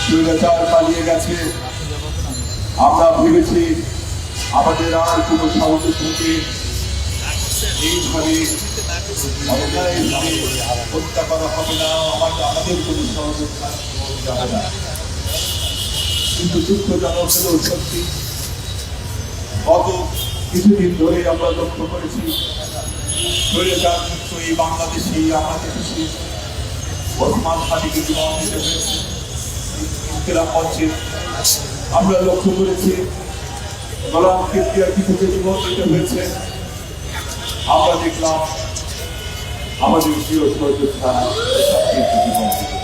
স্বৈরাচার পালিয়ে গেছে। আমরা ভেবেছি আমাদের আর কোনো সাহস থেকে এইভাবে হত্যা করা হবে না, আমাদের কোনো সহযোগিতা যাবে না। কিন্তু দুঃখজনক হলেও সত্যি, গত কিছুদিন ধরে আমরা লক্ষ্য করেছি স্বৈরাচার মুক্ত এই বাংলাদেশি আমাদের দেশে ওসমান হাদিকে জীবন দিতে হয়েছে। ইনকিলাব মঞ্চে আমরা লক্ষ্য করেছি গোলাম কিবরিয়া কিছুকে জীবন দিতে হয়েছে। আমরা দেখলাম আমাদের প্রিয় সহযোদ্ধা জীবন দিতে,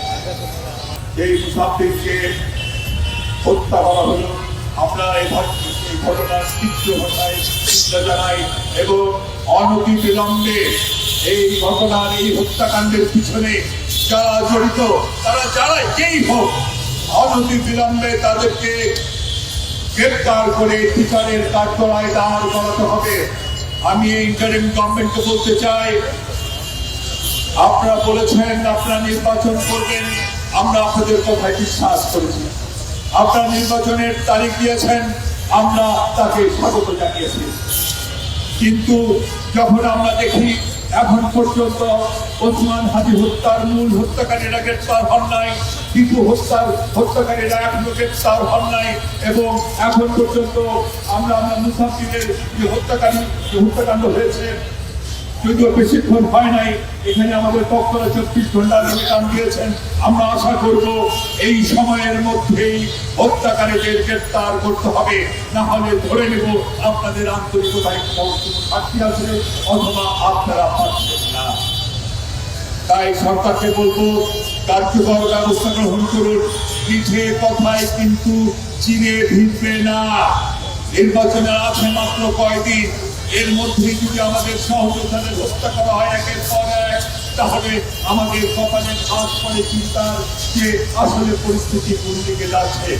এই মুসাফিরকে হত্যা করা হলো। আমরা এই ঘটনার তীব্র ভাষায় নিন্দা জানাই এবং অনতি বিলম্বে এই ঘটনার এই হত্যাকাণ্ডের পিছনে যারা জড়িত, তারা যারা যেই হোক, অনতি বিলম্বে তাদেরকে গ্রেপ্তার করে বিচারের কাঠগড়ায় দাঁড় করাতে হবে। আমি এই ইন্টারিম গভর্নমেন্টকে বলতে চাই, আপনারা বলেছেন আপনারা নির্বাচন করবেন, আমরা আপনাদের কথায় বিশ্বাস করেছি। আপনারা নির্বাচনের তারিখ দিয়েছেন, আমরা তাকে স্বাগত জানিয়েছি। কিন্তু যখন আমরা দেখি এখন পর্যন্ত ওসমান হাদি হত্যার মূল হত্যাকারীরা গ্রেপ্তার হন নাই, টিপু হত্যাকারীরা এখনো গ্রেপ্তার হন নাই, এবং এখন পর্যন্ত আমরা মুসাফিরের যে হত্যাকাণ্ড হয়েছে, যদিও বেশিক্ষণ হয় নাই, এখানে আমাদের পক্ষরা 24 ঘন্টার নিবেদন দিয়েছেন। আমরা আশা করব এই সময়ের মধ্যেই হত্যাকারীদের গ্রেপ্তার করতে হবে, না হলে ধরে নেব আপনাদের আন্তরিকতায় সাক্ষী আছে অথবা আপনারা পাচ্ছেন না। তাই সরকারকে বলবো কার্যকর ব্যবস্থা গ্রহণ করুন। পিঠে কথায় কিন্তু চিনে ভিড়বে না। নির্বাচনে আছে মাত্র কয়দিন, এর মধ্যে যদি আমাদের সহযোদ্ধাদের হত্যা করা হয় একের পর এক, তাহলে আমাদের কপালের আশ পরে চিন্তার যে আসলে পরিস্থিতি কোন দিকে যাচ্ছে।